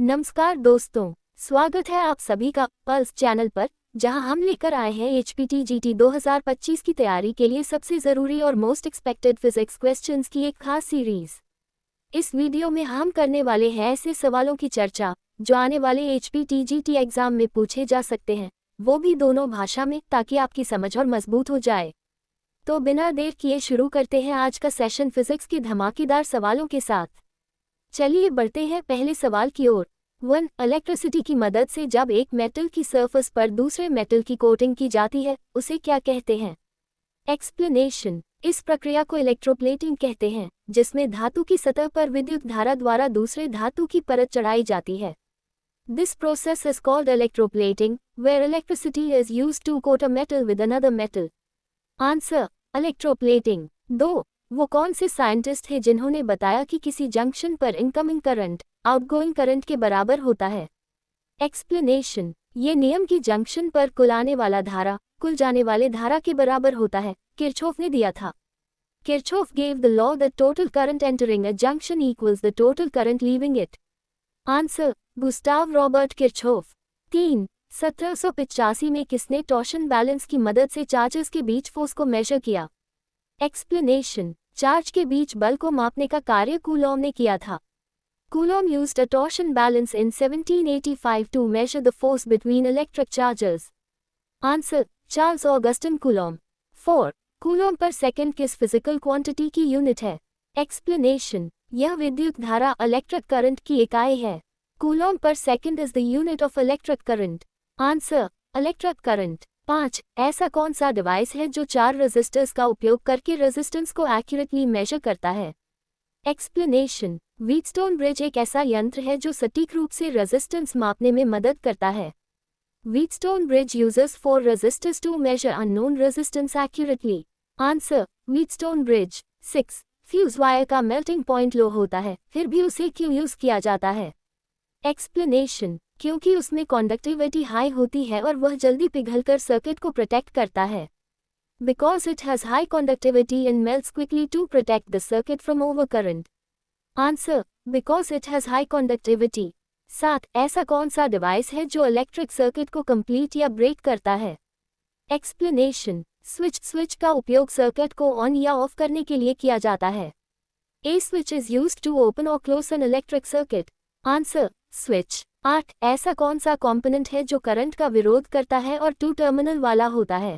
नमस्कार दोस्तों, स्वागत है आप सभी का पल्स चैनल पर, जहां हम लेकर आए हैं HPTGT 2025 की तैयारी के लिए सबसे ज़रूरी और मोस्ट एक्सपेक्टेड फिजिक्स क्वेश्चंस की एक खास सीरीज। इस वीडियो में हम करने वाले हैं ऐसे सवालों की चर्चा जो आने वाले HPTGT एग्जाम में पूछे जा सकते हैं, वो भी दोनों भाषा में, ताकि आपकी समझ और मजबूत हो जाए। तो बिना देर किए शुरू करते हैं आज का सेशन फिजिक्स के धमाकेदार सवालों के साथ। चलिए बढ़ते हैं पहले सवाल की ओर। 1. इलेक्ट्रिसिटी की मदद से जब एक मेटल की सरफेस पर दूसरे मेटल की कोटिंग की जाती है, उसे क्या कहते हैं? एक्सप्लेनेशन। इस प्रक्रिया को इलेक्ट्रोप्लेटिंग कहते हैं, जिसमें धातु की सतह पर विद्युत धारा द्वारा दूसरे धातु की परत चढ़ाई जाती है। This process is called electroplating, where electricity is used to coat a metal with another metal. Answer: electroplating. 2. वो कौन से साइंटिस्ट हैं जिन्होंने बताया कि किसी जंक्शन पर इनकमिंग करंट आउटगोइंग करंट के बराबर होता है? एक्सप्लेनेशन। ये नियम की जंक्शन पर कुल आने वाला धारा कुल जाने वाले धारा के बराबर होता है, किरचॉफ ने दिया था। Kirchhoff gave the law that total current entering a junction equals the total current leaving it. Answer: Gustav Robert Kirchhoff. 3. 1785 में किसने टॉर्शन बैलेंस की मदद से चार्जेस के बीच फोर्स को मेजर किया? एक्सप्लेनेशन। चार्ज के बीच बल को मापने का कार्य कूलॉम ने किया था। Coulomb used a torsion balance in 1785 to measure the force between electric charges. Answer: Charles Augustin Coulomb. 4. Coulomb पर सेकंड किस फिजिकल क्वांटिटी की यूनिट है? एक्सप्लेनेशन। यह विद्युत धारा इलेक्ट्रिक करंट की इकाई है। कूलॉम पर second is the unit of electric current. Answer: electric current. 5. ऐसा कौन सा डिवाइस है जो 4 रेजिस्टर्स का उपयोग करके रेजिस्टेंस को एक्यूरेटली मेजर करता है? एक्सप्लेनेशन। व्हीटस्टोन ब्रिज एक ऐसा यंत्र है जो सटीक रूप से रेजिस्टेंस मापने में मदद करता है। Wheatstone bridge uses 4 resistors to measure unknown resistance accurately. Answer: Wheatstone bridge. 6. Fuse wire का मेल्टिंग पॉइंट लो होता है, फिर भी उसे क्यों यूज किया जाता है? एक्सप्लेनेशन। क्योंकि उसमें कंडक्टिविटी हाई होती है और वह जल्दी पिघलकर सर्किट को प्रोटेक्ट करता है। Because it has high conductivity and melts quickly to protect the circuit from overcurrent. Answer: because it has high conductivity. 7. ऐसा कौन सा डिवाइस है जो इलेक्ट्रिक सर्किट को कंप्लीट या ब्रेक करता है? एक्सप्लेनेशन। स्विच का उपयोग सर्किट को ऑन या ऑफ करने के लिए किया जाता है। A switch is used to open or close an electric circuit. Answer: switch. 8. ऐसा कौन सा कंपोनेंट है जो करंट का विरोध करता है और 2 टर्मिनल वाला होता है?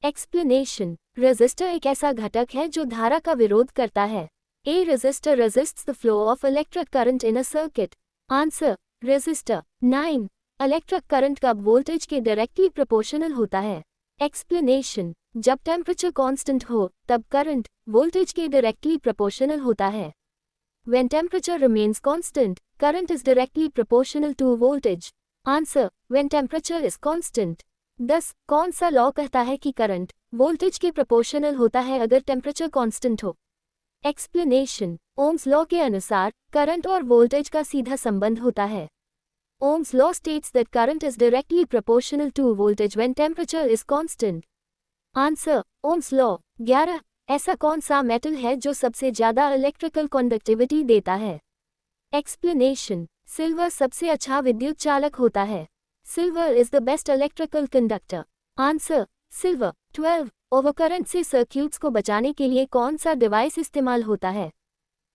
एक्सप्लेनेशन। रेजिस्टर एक ऐसा घटक है जो धारा का विरोध करता है। A resistor resists the flow of electric current in a circuit. Answer: resistor. 9. Electric current कब वोल्टेज के डायरेक्टली प्रोपोर्शनल होता है? एक्सप्लेनेशन। जब टेम्परेचर कांस्टेंट हो, तब करंट वोल्टेज के डायरेक्टली प्रोपोर्शनल होता है। When temperature remains constant, current is directly proportional to voltage. Answer: when temperature is constant. 10. कौन सा लॉ कहता है कि करंट वोल्टेज के प्रोपोर्शनल होता है अगर टेम्परेचर कांस्टेंट हो? एक्सप्लेनेशन। ओम्स लॉ के अनुसार करंट और वोल्टेज का सीधा संबंध होता है। Ohm's law states that current is directly proportional to voltage when temperature is constant. Answer: Ohm's law. 11. ऐसा कौन सा मेटल है जो सबसे ज्यादा इलेक्ट्रिकल कंडक्टिविटी देता है? एक्सप्लेनेशन। सिल्वर सबसे अच्छा विद्युत चालक होता है। Silver is the best electrical conductor. Answer: silver. 12. Overcurrent से सर्क्यूट्स को बचाने के लिए कौन सा डिवाइस इस्तेमाल होता है?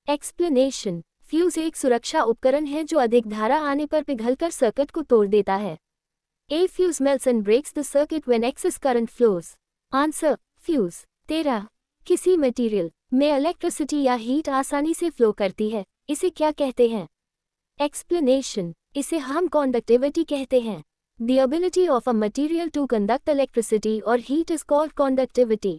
एक्सप्लेनेशन। फ्यूज एक सुरक्षा उपकरण है जो अधिक धारा आने पर पिघलकर सर्किट को तोड़ देता है। A fuse melts and breaks the circuit when excess current flows. Answer: fuse. 13. किसी मटेरियल में इलेक्ट्रिसिटी या हीट आसानी से फ्लो करती है, इसे क्या कहते हैं? एक्सप्लेनेशन। इसे हम कंडक्टिविटी कहते हैं। The ability of a material to conduct electricity or heat is called conductivity.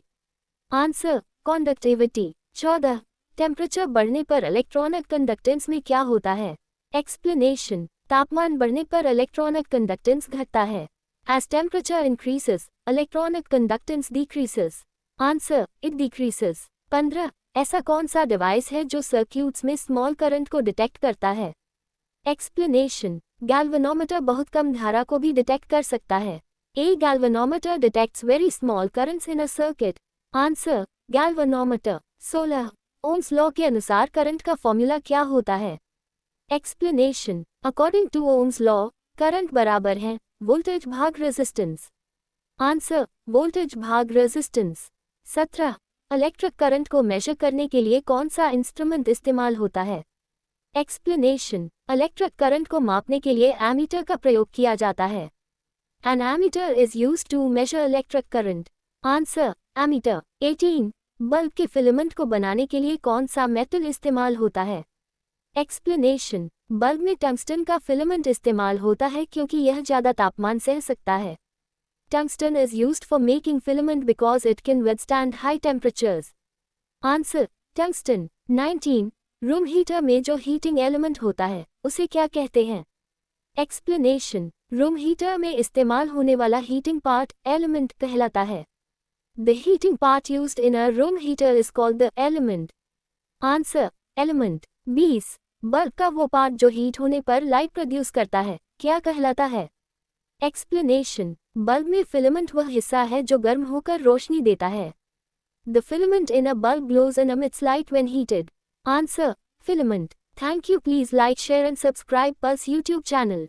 Answer: conductivity. 14. Temperature बढ़ने पर इलेक्ट्रॉनिक कंडक्टेंस में क्या होता है? एक्सप्लेनेशन। तापमान बढ़ने पर इलेक्ट्रॉनिक कंडक्टेंस घटता है। As temperature increases, electronic conductance decreases. Answer: it decreases. 15. ऐसा कौन सा डिवाइस है जो सर्क्यूट्स में स्मॉल करंट को डिटेक्ट करता है? एक्सप्लेनेशन। गैल्वेनोमीटर बहुत कम धारा को भी डिटेक्ट कर सकता है। A galvanometer detects very small currents in a circuit. Answer: galvanometer. 16. Ohm's law के अनुसार करंट का फॉर्मूला क्या होता है? Explanation. According to Ohm's law current बराबर है वोल्टेज भाग रेजिस्टेंस। आंसर वोल्टेज भाग रेजिस्टेंस। 17 इलेक्ट्रिक करंट को मेजर करने के लिए कौन सा इंस्ट्रूमेंट इस्तेमाल होता है? एक्सप्लेनेशन इलेक्ट्रिक करंट को मापने के लिए एमीटर का प्रयोग किया जाता है। An ammeter is used to measure electric current. Answer ammeter. 18 bulb के फिलामेंट को बनाने के लिए कौन सा मेटल इस्तेमाल होता है? एक्सप्लेनेशन बल्ब में टंगस्टन का फिलामेंट इस्तेमाल होता है क्योंकि यह ज़्यादा तापमान सह सकता है। Tungsten is used for making filament because it can withstand high temperatures. Answer tungsten. 19 room heater में जो हीटिंग एलिमेंट होता है उसे क्या कहते हैं? एक्सप्लेनेशन रूम हीटर में इस्तेमाल होने वाला हीटिंग पार्ट एलिमेंट कहलाता है। The heating part used in a room heater is called the element. Answer element. 20 bulb का वो पार्ट जो हीट होने पर लाइट प्रोड्यूस करता है क्या कहलाता है? एक्सप्लेनेशन बल्ब में फिलामेंट वह हिस्सा है जो गर्म होकर रोशनी देता है। The filament in a bulb glows and emits light when heated. Answer filament. Thank you. Please like share and subscribe Pulse YouTube channel.